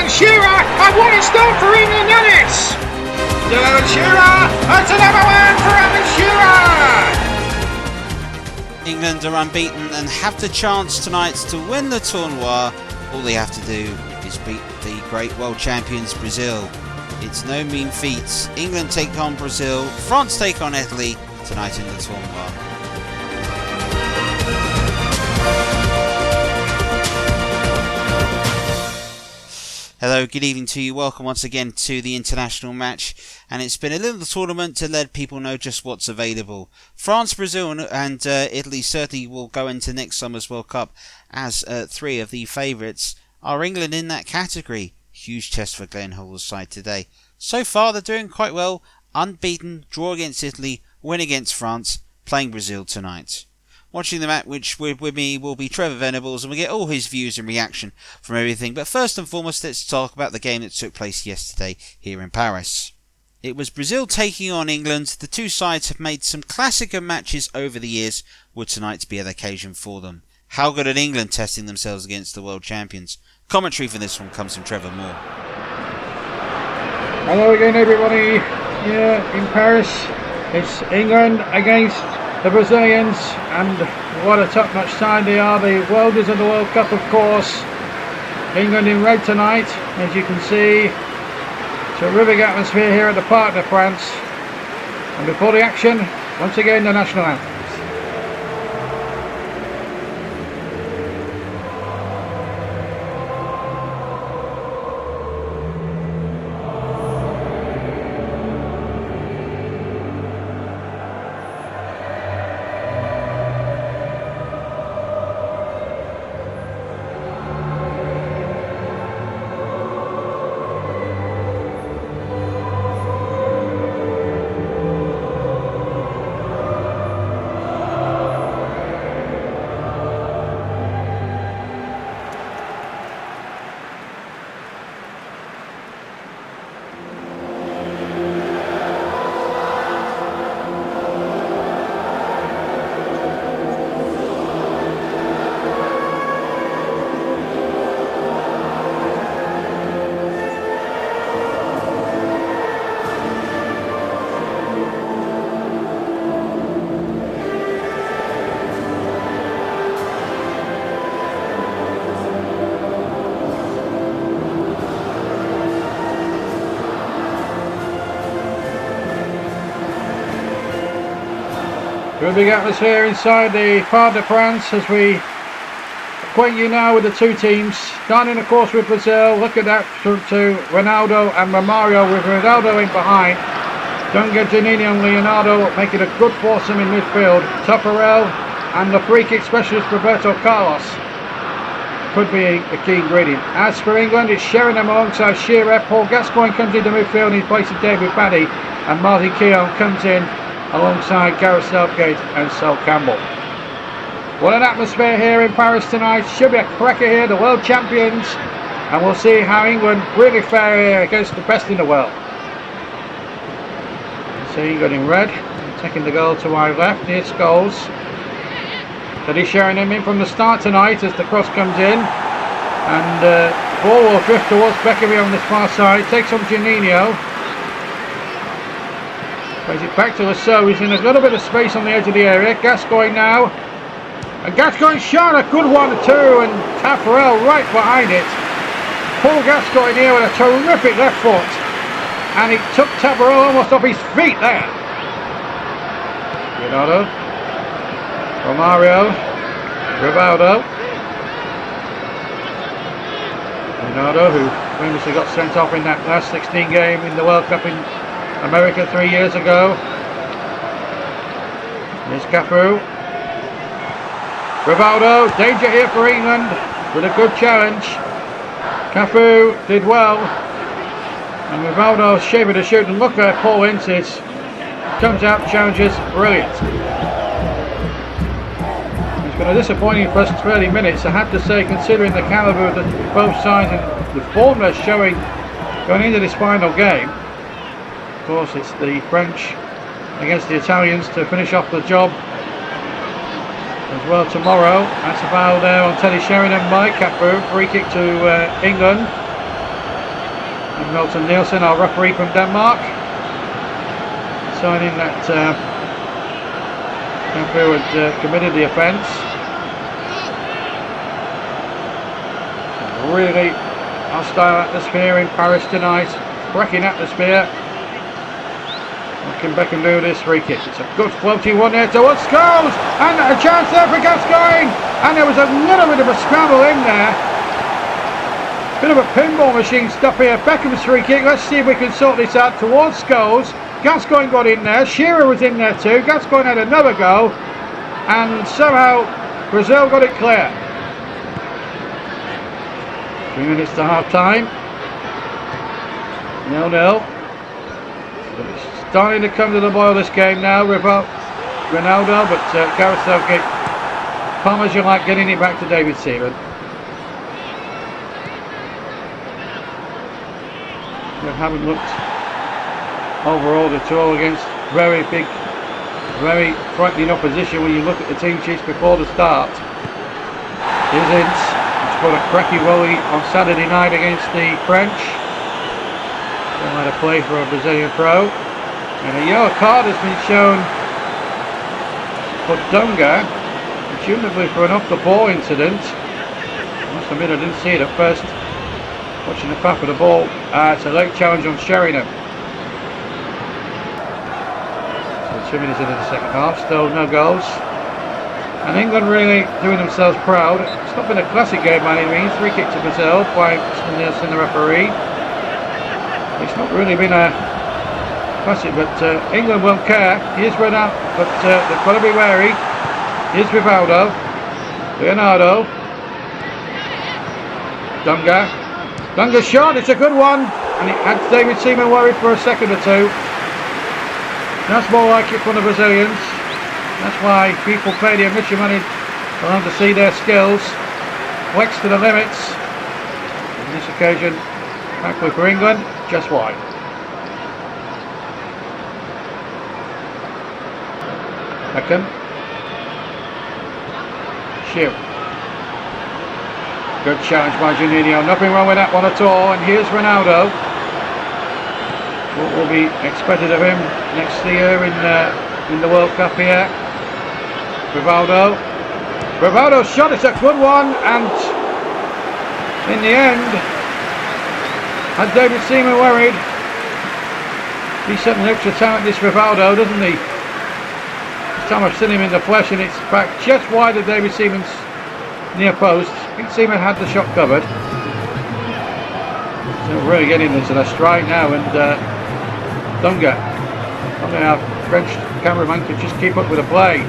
Shearer, and what a start for England on it! Still Alan Shearer, that's another one for Alan Shearer! England are unbeaten and have the chance tonight to win the tournoi. All they have to do is beat the great world champions Brazil. It's no mean feat. England take on Brazil, France take on Italy tonight in the tournoi. Hello, good evening to you. Welcome once again to the international match. And it's been a little tournament to let people know just what's available. France, Brazil and Italy certainly will go into next summer's World Cup as three of the favourites. Are England in that category? Huge test for Glenn Hoddle's side today. So far they're doing quite well. Unbeaten, draw against Italy, win against France, playing Brazil tonight. Watching the match, which with me will be Trevor Venables, and we'll get all his views and reaction from everything. But first and foremost, let's talk about the game that took place yesterday here in Paris. It was Brazil taking on England. The two sides have made some classic matches over the years. Would tonight be an occasion for them? How good are England testing themselves against the world champions? Commentary for this one comes from Trevor Moore. Hello again, everybody. Here in Paris, it's England against the Brazilians, and what a top-notch side they are. The worlders of the World Cup, of course. England in red tonight, as you can see. Terrific atmosphere here at the Parc de France. And before the action, once again the national anthem. Big atmosphere inside the Parc de France as we acquaint you now with the two teams. Starting of course with Brazil. Look at that to Ronaldo and Romario, with Ronaldo in behind. Dunga, Janini and Leonardo making a good foursome in midfield. Toparel and the free kick specialist Roberto Carlos could be a key ingredient. As for England, it's Sheringham alongside Shearer. Paul Gascoigne comes into midfield in place of David Batty, and Martin Keown comes in alongside Gareth Southgate and Sol Campbell. What an atmosphere here in Paris tonight. Should be a cracker here, the world champions, and we'll see how England really fare here against the best in the world. See England in red, taking the goal to my left near Scholes. Teddy Sheringham in from the start tonight as the cross comes in, and ball will drift towards Beckerby on this far side. Takes on Juninho. Plays it back to Lasso. He's in a little bit of space on the edge of the area. Gascoigne now. And Gascoigne shot a good 1-2, and Tafarel right behind it. Paul Gascoigne here with a terrific left foot. And he took Tafarel almost off his feet there. Leonardo. Romario. Rivaldo. Leonardo, who famously got sent off in that last 16 game in the World Cup in America 3 years ago. Here's Cafu. Rivaldo, danger here for England with a good challenge. Cafu did well, and Rivaldo shaping to shoot, and look at Paul Inces. Comes out, challenges, brilliant. It's been a disappointing first 30 minutes, I have to say, considering the calibre of both sides and the form they're showing going into this final game. Of course, it's the French against the Italians to finish off the job as well tomorrow. That's a foul there on Teddy Sheringham by Cafu. Free kick to England. Milton Nielsen, our referee from Denmark, signing that Trevor had committed the offence. Really hostile atmosphere in Paris tonight, cracking atmosphere. What can Beckham do with this free kick? It's a good floaty one there towards Scholes, and a chance there for Gascoigne, and there was a little bit of a scramble in there. Bit of a pinball machine stuff here. Beckham's free kick. Let's see if we can sort this out towards Scholes. Gascoigne got in there. Shearer was in there too. Gascoigne had another go, and somehow Brazil got it clear. 3 minutes to half time. 0-0. But it's starting to come to the boil this game now. Ronaldo, but Gareth Southgate, Parmesan like getting it back to David Seaman. They haven't looked overall at all against very big, very frightening opposition when you look at the team sheets before the start. Here's Ince, who's got a cracky volley on Saturday night against the French. They had a play for a Brazilian pro. And a yellow card has been shown for Dunga, presumably for an off-the-ball incident. I must admit I didn't see it at first. Watching the path of the ball, it's a late challenge on Sheringham. So 2 minutes into the second half, still no goals. And England really doing themselves proud. It's not been a classic game by any means. 3 kicks to Brazil by Mr. Nielsen, the referee. It's not really been a classic, but England won't care. Here's Ronaldo, but they've got to be wary. Here's Rivaldo, Leonardo, Dunga's shot, it's a good one, and it had David Seaman worried for a second or two. That's more like it from the Brazilians. That's why people pay the admission money for them to see their skills flexed to the limits. On this occasion, thankfully for England, just wide. Beckham. Shoot. Good challenge by Juninho. Nothing wrong with that one at all. And here's Ronaldo. What will be expected of him next year in the World Cup here. Rivaldo's shot. It's a good one. And in the end, had David Seaman worried. He certainly looks a talent, this Rivaldo, doesn't he? This time I've seen him in the flesh, and it's back just wide of David Seaman's near post. I think Seaman had the shot covered. So really getting into the stride now, and Dunga, our French cameraman, could just keep up with the play.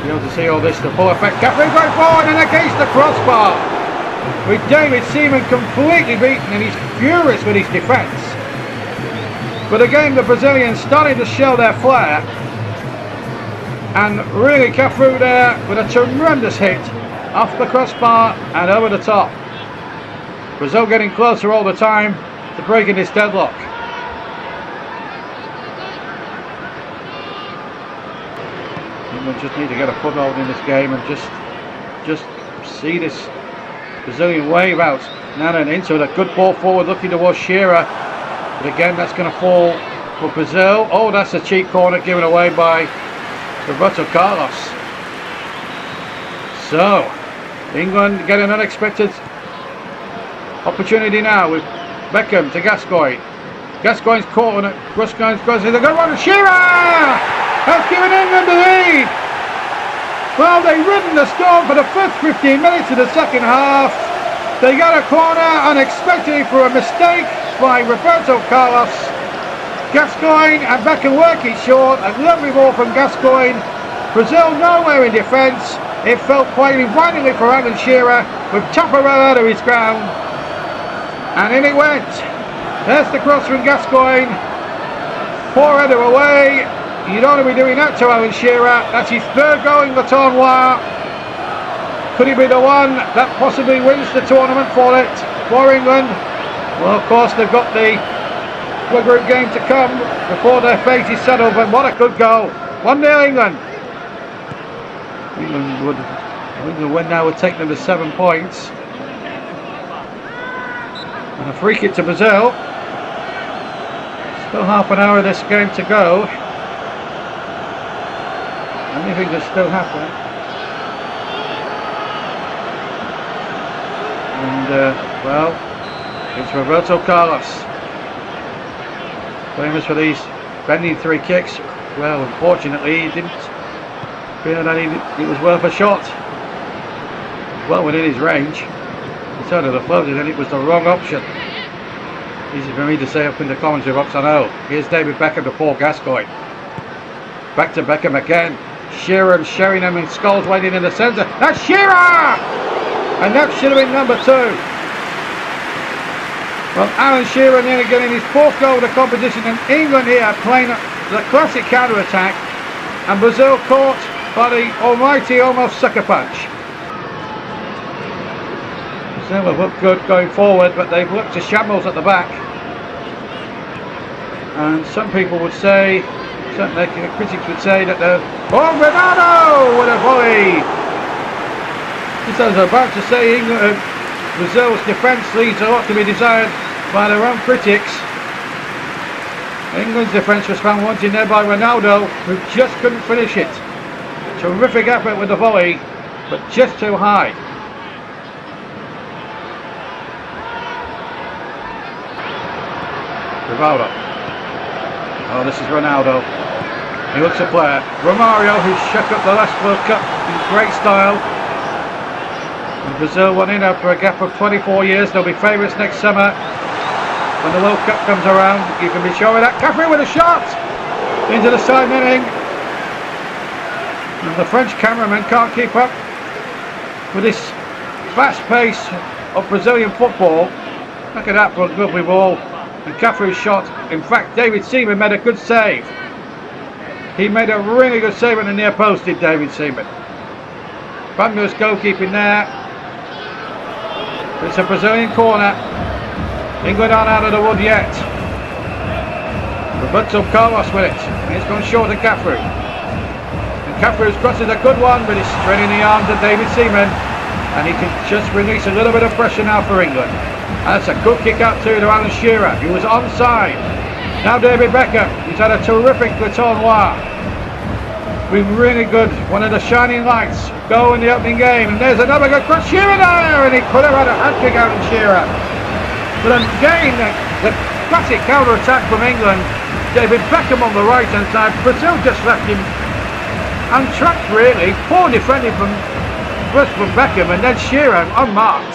Be able to see all this to full effect. Caffrey going forward and against the crossbar, with David Seaman completely beaten, and he's furious with his defence. But again, the Brazilians starting to show their flair, and really Cafu there with a tremendous hit off the crossbar and over the top. Brazil getting closer all the time to breaking this deadlock. England just need to get a foothold in this game and just see this Brazilian wave out. Now and into a good ball forward, looking towards Shearer. But again, that's going to fall for Brazil. Oh, that's a cheap corner given away by Roberto Carlos. So, England get an unexpected opportunity now with Beckham to Gascoigne. Gascoigne's caught on it. Gascoigne's goes in the good one. Shearer has given England the lead. Well, they've ridden the storm for the first 15 minutes of the second half. They got a corner unexpectedly for a mistake by Roberto Carlos. Gascoigne and Beckham working short. A lovely ball from Gascoigne. Brazil nowhere in defence. It felt quite invitingly for Alan Shearer with Trevor out of his ground. And in it went. There's the cross from Gascoigne. Poor header away. You don't want to be doing that to Alan Shearer. That's his third goal in the tournoi. Could he be the one that possibly wins the tournament for England? Well, of course, they've got the group game to come before their fate is settled, but what a good goal. 1-0 England. England would win now, would take them to 7 points. And a free kick to Brazil. Still half an hour of this game to go. Anything can still happen. And, well, it's Roberto Carlos. Famous for these bending 3 kicks. Well, unfortunately, he didn't feel that it was worth a shot. Well within his range. He started to float it and it was the wrong option. Easy for me to say up in the commentary box, I know. Here's David Beckham to Paul Gascoigne. Back to Beckham again. Shearer and Sheringham and Scholes waiting in the centre. That's Shearer! And that should have been number 2. Well, Alan Shearer nearly getting his 4th goal of the competition, and England here playing the classic counter-attack, and Brazil caught by the almighty almost sucker punch. Brazil have looked good going forward, but they've looked to shambles at the back. And some people would say, certainly critics would say that oh, Ronaldo with a volley! Just as I was about to say, Brazil's defence leaves a lot to be desired by their own critics. England's defence was found wanting there by Ronaldo, who just couldn't finish it. Terrific effort with the volley, but just too high. Rivaldo. Oh, this is Ronaldo. He looks a player. Romario, who shook up the last World Cup in great style. And Brazil won in after a gap of 24 years. They'll be favourites next summer when the World Cup comes around. You can be sure of that. Cafe with a shot into the side netting. And the French cameraman can't keep up with this fast pace of Brazilian football. Look at that for a lovely ball. And Cafu's shot. In fact, David Seaman made a good save. He made a really good save on the near post, did David Seaman. Fabulous goalkeeping there. It's a Brazilian corner. England aren't out of the wood yet. Roberto Carlos with it. It's gone short of Cafu. And Cafu's crosses a good one, but he's straining the arms of David Seaman. And he can just release a little bit of pressure now for England. And that's a good kick out too to Alan Shearer, who was onside. Now David Beckham, he's had a terrific Le Tournoi. Been really good, one of the shining lights goal in the opening game. And there's another good cross, Shearer there! And he could have had a hat-trick out in Shearer. But again, the classic counter-attack from England. David Beckham on the right-hand side. Brazil just left him untracked really. Poor defending from Beckham, and then Shearer unmarked.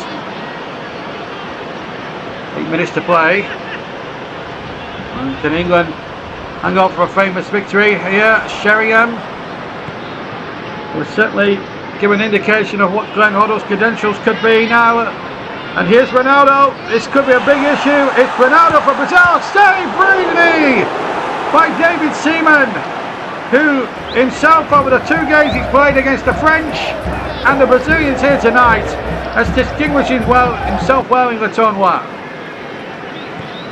8 minutes to play. And can England hang on for a famous victory here? Sheringham will certainly give an indication of what Glenn Hoddle's credentials could be now. And here's Ronaldo. This could be a big issue. It's Ronaldo for Brazil. Saved brilliantly by David Seaman, who himself over the 2 games he's played against the French and the Brazilians here tonight has distinguished himself well in the tournoi.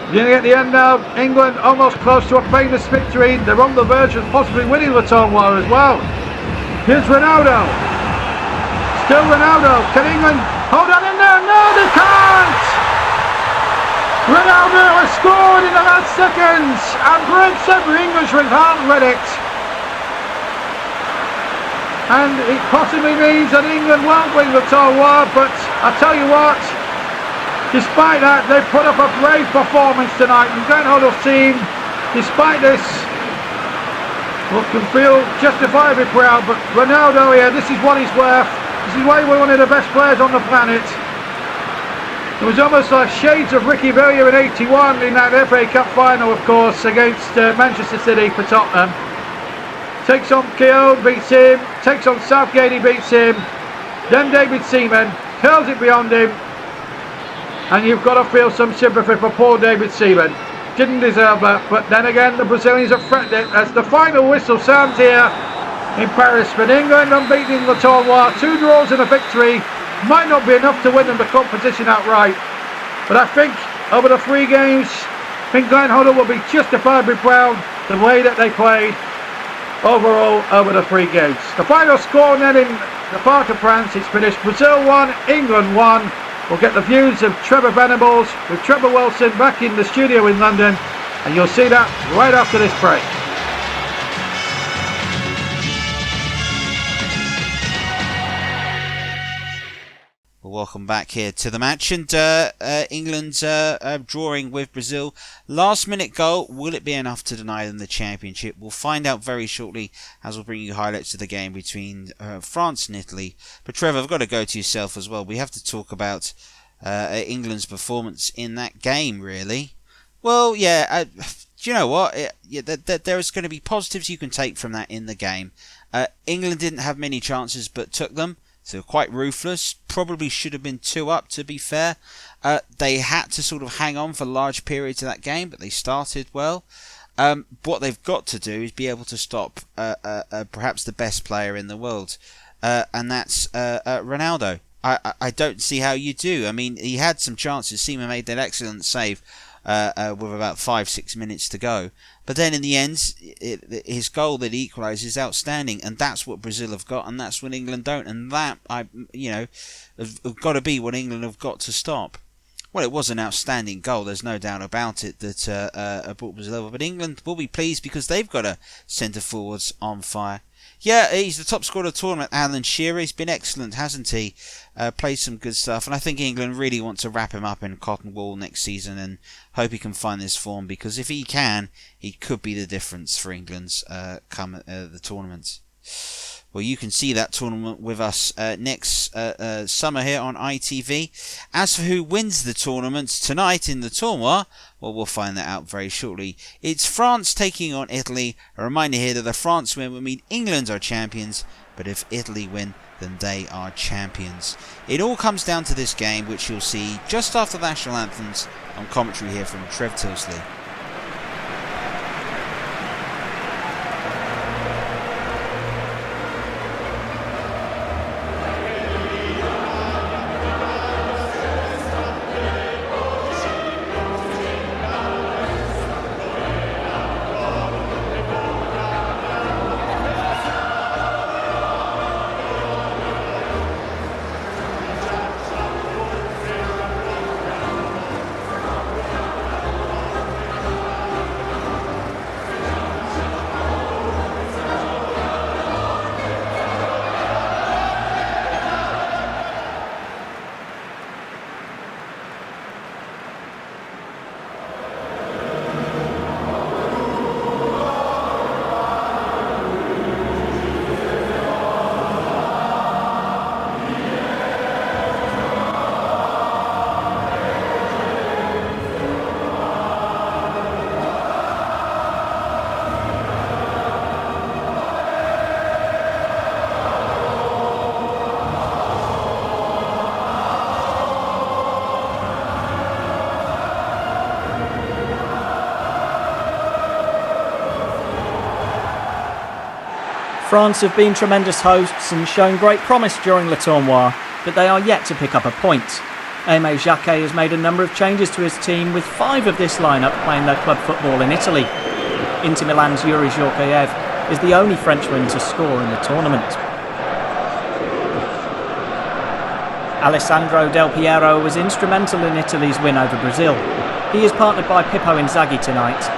At the end now, England almost close to a famous victory. They're on the verge of possibly winning the tournoi as well. Here's Ronaldo. Still Ronaldo. Can England hold on in there? No, they can't! Ronaldo has scored in the last seconds and breaks every Englishman's heart with it. And it possibly means that England won't win the tournoi, but I tell you what, despite that, they've put up a brave performance tonight, and Glenn Hoddle's team, despite this, can feel justifiably proud. But Ronaldo here, this is what he's worth. This is why we're one of the best players on the planet. It was almost like shades of Ricky Villa in '81 in that FA Cup final, of course, against Manchester City for Tottenham. Takes on Keown, beats him. Takes on Southgate, he beats him. Then David Seaman curls it beyond him. And you've got to feel some sympathy for poor David Seaman. Didn't deserve that, but then again the Brazilians have threatened it as the final whistle sounds here in Paris. But England unbeaten in the tournoi, 2 draws and a victory. Might not be enough to win them the competition outright, but I think over the 3 games, I think Glenn Hoddle will be justifiably proud the way that they played overall over the 3 games. The final score then in the part of France, it's finished Brazil 1, England 1. We'll get the views of Trevor Venables with Trevor Wilson back in the studio in London, and you'll see that right after this break. Welcome back here to the match, and England's drawing with Brazil. Last minute goal, will it be enough to deny them the championship? We'll find out very shortly, as we'll bring you highlights of the game between France and Italy. But Trevor, I've got to go to yourself as well. We have to talk about England's performance in that game, really. Well, yeah, do you know what? There's going to be positives you can take from that in the game. England didn't have many chances, but took them. So quite ruthless. Probably should have been 2 up, to be fair. They had to sort of hang on for large periods of that game, but they started well. What they've got to do is be able to stop perhaps the best player in the world, and that's Ronaldo. I don't see how you do. I mean, he had some chances. Seaman made that excellent save with about 5-6 minutes to go. But then in the end, his goal that he equalised is outstanding, and that's what Brazil have got, and that's what England don't, and that have got to be what England have got to stop. Well, it was an outstanding goal. There's no doubt about it that brought Brazil over, but England will be pleased because they've got a centre forwards on fire. Yeah, he's the top scorer of the tournament, Alan Shearer. He's been excellent, hasn't he? Played some good stuff, and I think England really want to wrap him up in cotton wool next season and hope he can find this form, because if he can, he could be the difference for England's come the tournament. Well, you can see that tournament with us next summer here on ITV. As for who wins the tournament tonight in the tournoi, well, we'll find that out very shortly. It's France taking on Italy. A reminder here that the France win will mean England are champions, but if Italy win, then they are champions. It all comes down to this game, which you'll see just after the national anthems on commentary here from Trev Tilsley. France have been tremendous hosts and shown great promise during Le Tournoi, but they are yet to pick up a point. Aimé Jacquet has made a number of changes to his team, with 5 of this lineup playing their club football in Italy. Inter Milan's Yuri Georgiev is the only Frenchman to score in the tournament. Alessandro Del Piero was instrumental in Italy's win over Brazil. He is partnered by Pippo Inzaghi tonight.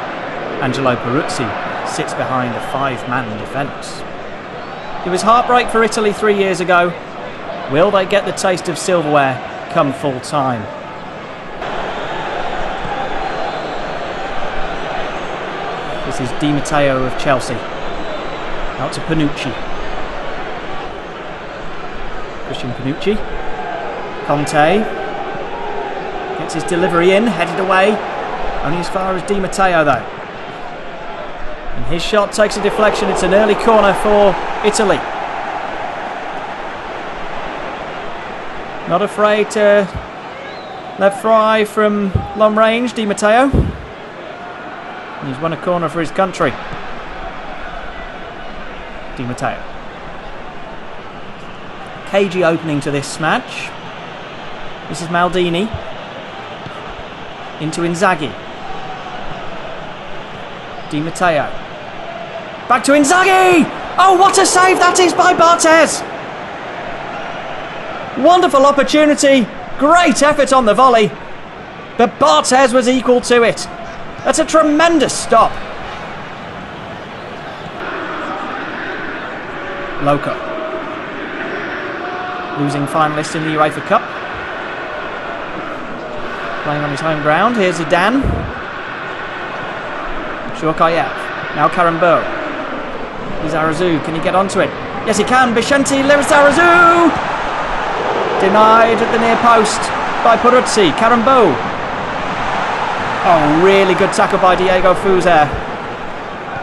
Angelo Peruzzi sits behind a 5-man defence. It was heartbreak for Italy 3 years ago. Will they get the taste of silverware come full time? This is Di Matteo of Chelsea. Out to Panucci. Christian Panucci. Conte. Gets his delivery in, headed away. Only as far as Di Matteo though. And his shot takes a deflection. It's an early corner for Italy. Not afraid to let fly from long range, Di Matteo. He's won a corner for his country. Di Matteo. Cagey opening to this match. This is Maldini. Into Inzaghi. Di Matteo. Back to Inzaghi! Oh, what a save that is by Barthez! Wonderful opportunity. Great effort on the volley, but Barthez was equal to it. That's a tremendous stop. Loco. Losing finalist in the UEFA Cup. Playing on his home ground. Here's Zidane. Shorkayev. Now Karambo. Lizarazu, can he get onto it? Yes, he can. Bishenti Lizarazu! Denied at the near post by Peruzzi. Karambo. Oh, really good tackle by Diego Fuzer.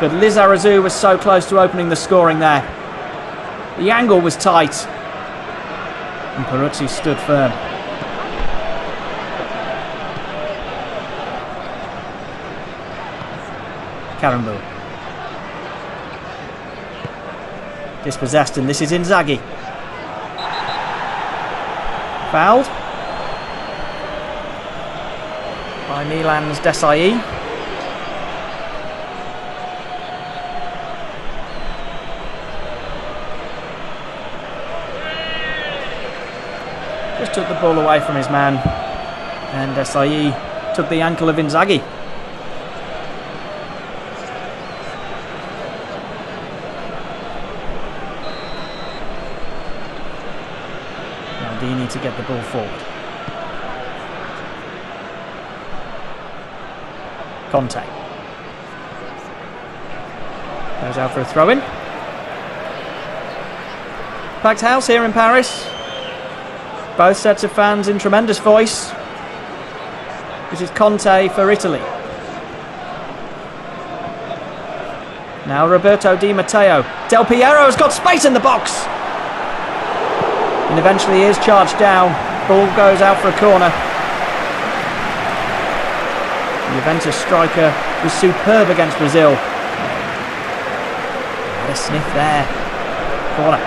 But Lizarazu was so close to opening the scoring there. The angle was tight. And Peruzzi stood firm. Karambo. Dispossessed, and this is Inzaghi. Fouled by Milan's Desai. Just took the ball away from his man, and Desai took the ankle of Inzaghi. Maldini to get the ball forward. Conte goes out for a throw-in. Packed house here in Paris. Both sets of fans in tremendous voice. This is Conte for Italy. Now Roberto Di Matteo. Del Piero has got space in the box. And eventually he is charged down. Ball goes out for a corner. The Juventus striker was superb against Brazil. Had a sniff there. Corner.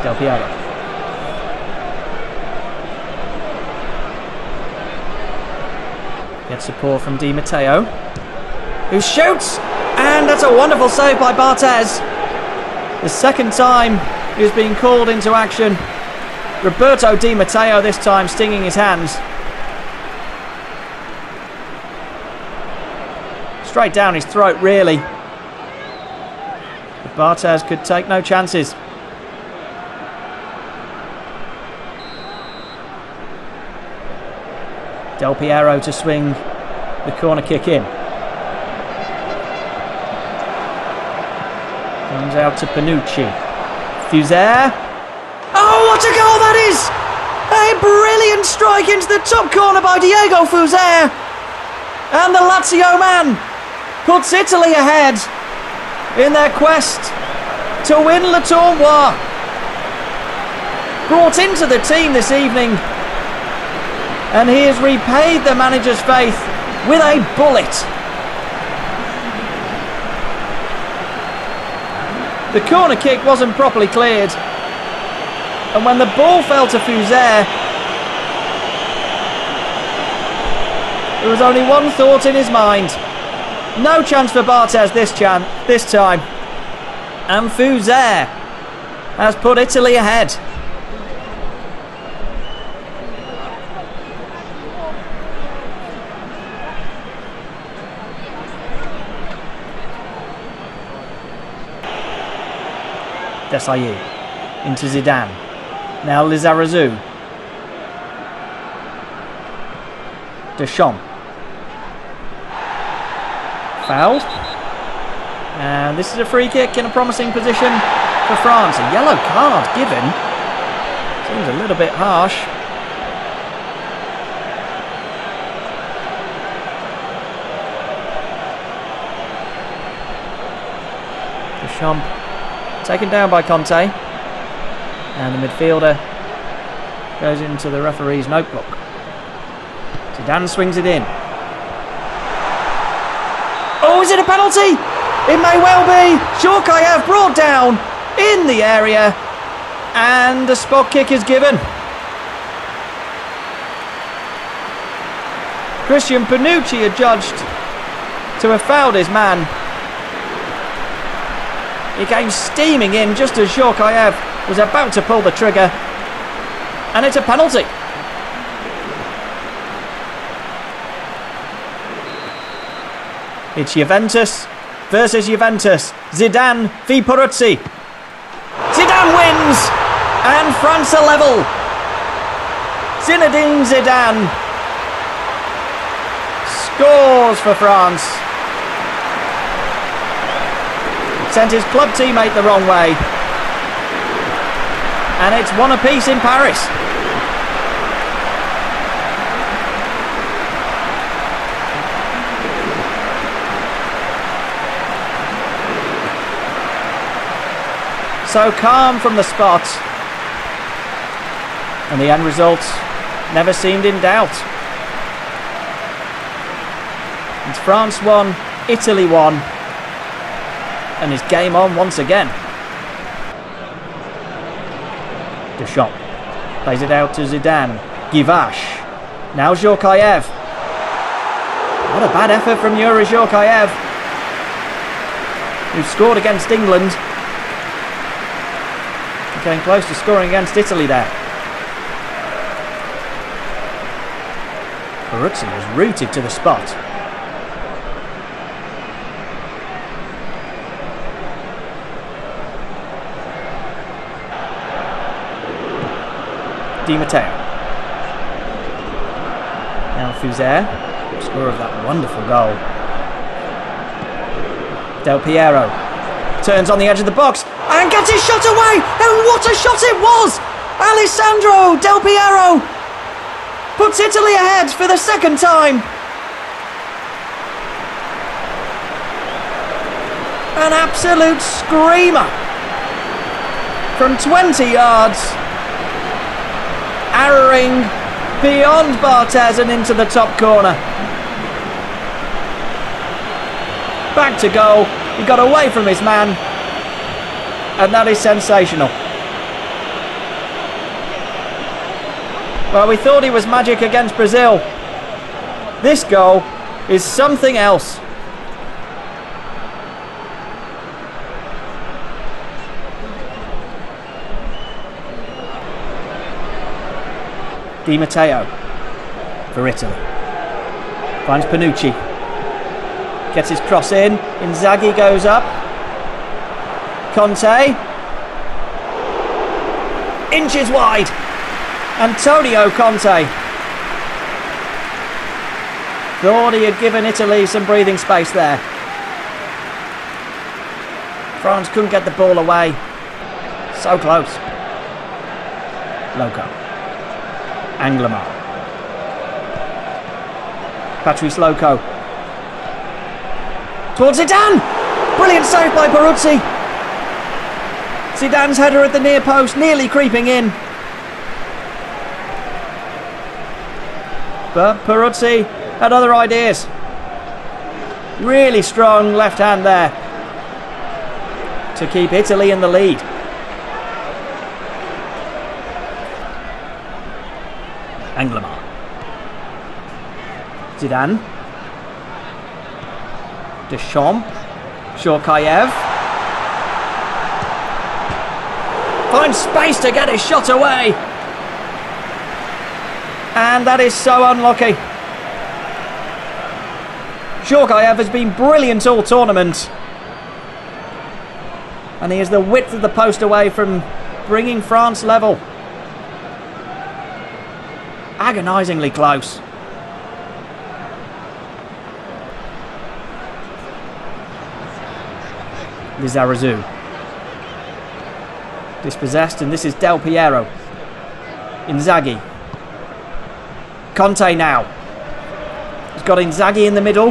Del Piero. Gets support from Di Matteo, who shoots, and that's a wonderful save by Barthez. The second time he was being called into action. Roberto Di Matteo this time stinging his hands. Straight down his throat, really. But Barthez could take no chances. Del Piero to swing the corner kick in. Comes out to Panucci. Fuzer. Oh, what a goal that is! A brilliant strike into the top corner by Diego Fuzer. And the Lazio man puts Italy ahead in their quest to win Le Tournoi. Brought into the team this evening, and he has repaid the manager's faith with a bullet. The corner kick wasn't properly cleared, and when the ball fell to Fuzer, there was only one thought in his mind. No chance for Barthez this time. And Fuzer has put Italy ahead. Desai into Zidane. Now Lizarazu. Deschamps. Fouled. And this is a free kick in a promising position for France. A yellow card given. Seems a little bit harsh. Deschamps taken down by Conte, and the midfielder goes into the referee's notebook. Zidane swings it in. Oh, is it a penalty? It may well be. Shorkayev brought down in the area, and a spot kick is given. Christian Panucci adjudged to have fouled his man. He came steaming in just as Shorkayev was about to pull the trigger. And it's a penalty. It's Juventus versus Juventus. Zidane v Peruzzi. Zidane wins! And France are level. Zinedine Zidane scores for France. Sent his club teammate the wrong way. And it's one apiece in Paris. So calm from the spot, and the end result never seemed in doubt. It's France 1, Italy 1, and it's game on once again. Deschamps plays it out to Zidane. Givash. Now Djorkaeff. What a bad effort from Yuri Djorkaeff, who scored against England. Came close to scoring against Italy there. Peruzzi was rooted to the spot. Di Matteo. Now Fuser, scorer of that wonderful goal. Del Piero turns on the edge of the box and gets his shot away, and what a shot it was! Alessandro Del Piero puts Italy ahead for the second time. An absolute screamer from 20 yards, arrowing beyond Barthez and into the top corner. Back to goal, he got away from his man, and that is sensational. Well, we thought he was magic against Brazil. This goal is something else. Di Matteo for Italy. Finds Panucci. Gets his cross in. Inzaghi goes up. Conte. Inches wide. Antonio Conte. Thought he had given Italy some breathing space there. France couldn't get the ball away. So close. Loco. Anglemar. Patrice Loco. Towards Zidane! Brilliant save by Peruzzi. Zidane's header at the near post, nearly creeping in. But Peruzzi had other ideas. Really strong left hand there to keep Italy in the lead. Anglemar. Zidane. Deschamps. Djorkaeff. Finds space to get his shot away. And that is so unlucky. Djorkaeff has been brilliant all tournament. And he is the width of the post away from bringing France level. Agonisingly close. Lizarazu. Dispossessed, and this is Del Piero. Inzaghi. Conte now. He's got Inzaghi in the middle.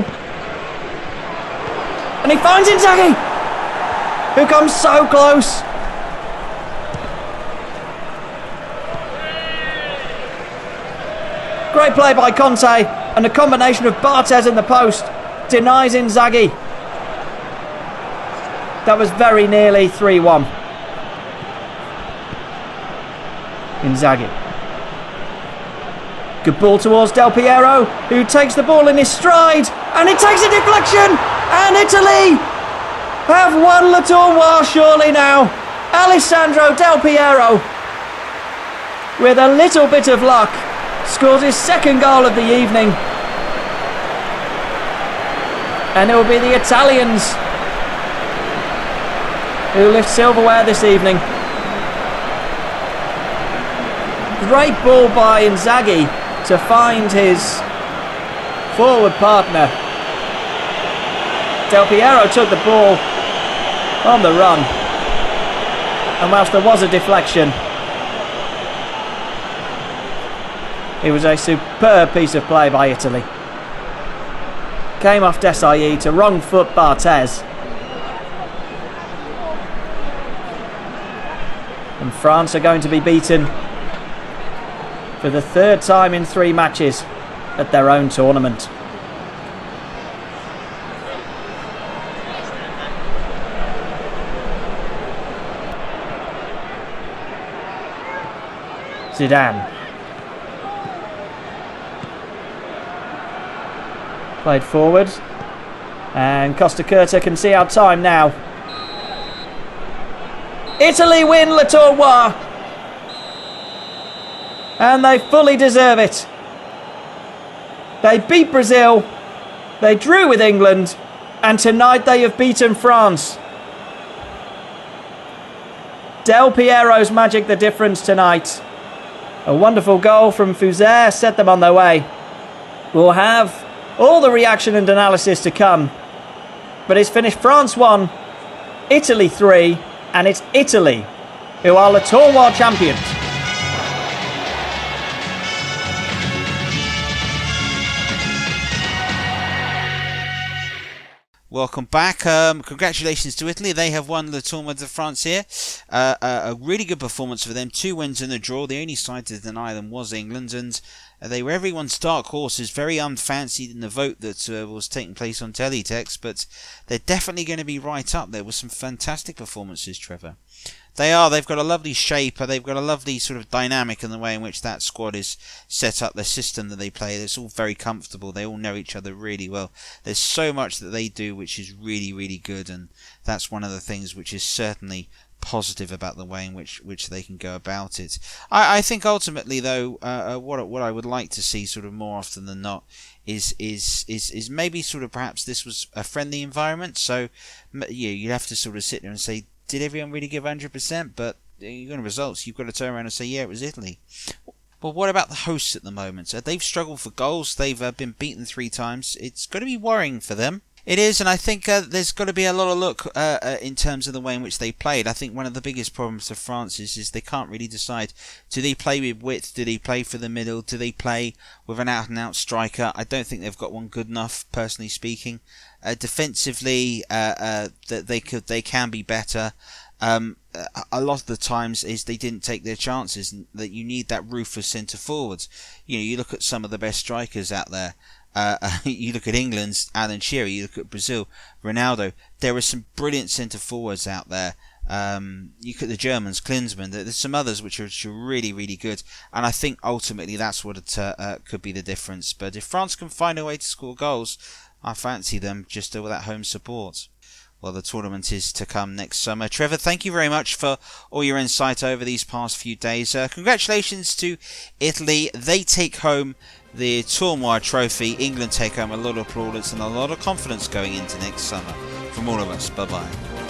And he finds Inzaghi, who comes so close. Great play by Conte, and the combination of Barthez in the post denies Inzaghi. That was very nearly 3-1. Inzaghi. Good ball towards Del Piero, who takes the ball in his stride, and it takes a deflection, and Italy have won Le Tournoi surely now. Alessandro Del Piero with a little bit of luck, scores his second goal of the evening. And it will be the Italians who lift silverware this evening. Great ball by Inzaghi to find his forward partner. Del Piero took the ball on the run, and whilst there was a deflection, it was a superb piece of play by Italy. Came off Desailly to wrong foot Barthez. And France are going to be beaten for the third time in 3 matches at their own tournament. Zidane. Played forward, and Costa Curta can see our time now. Italy win Le Tournoi, and they fully deserve it. They beat Brazil, they drew with England, and tonight they have beaten France. Del Piero's magic the difference tonight. A wonderful goal from Fuzet set them on their way. We'll have all the reaction and analysis to come, but it's finished France 1, Italy 3, and it's Italy who are Le Tournoi champions. Welcome back. Congratulations to Italy. They have won the Tournoi de France here. A really good performance for them. 2 wins and a draw. The only side to deny them was England, and they were everyone's dark horses. Very unfancied in the vote that was taking place on Teletext, but they're definitely going to be right up there with some fantastic performances, Trevor. They've got a lovely shape, they've got a lovely sort of dynamic in the way in which that squad is set up, the system that they play. It's all very comfortable, they all know each other really well. There's so much that they do which is really, really good, and that's one of the things which is certainly positive about the way in which they can go about it. I think ultimately though, what I would like to see sort of more often than not is maybe sort of perhaps this was a friendly environment, so you have to sort of sit there and say, did everyone really give 100%? But you've got results. You've got to turn around and say, yeah, it was Italy. But what about the hosts at the moment? They've struggled for goals. They've been beaten 3 times. It's got to be worrying for them. It is, and I think there's got to be a lot of look in terms of the way in which they played. I think one of the biggest problems for France is they can't really decide. Do they play with width? Do they play for the middle? Do they play with an out-and-out striker? I don't think they've got one good enough, personally speaking. Defensively, they can be better. A lot of the times is they didn't take their chances, and that you need that ruthless centre forwards. You look at some of the best strikers out there. You look at England's Alan Shearer, you look at Brazil, Ronaldo. There are some brilliant centre forwards out there. You look at the Germans, Klinsmann. There's some others which are really, really good, and I think ultimately that's what could be the difference. But if France can find a way to score goals, I fancy them just with that home support. Well, the tournament is to come next summer. Trevor, thank you very much for all your insight over these past few days. Congratulations to Italy. They take home the Tournoi trophy. England take home a lot of plaudits and a lot of confidence going into next summer. From all of us, bye-bye.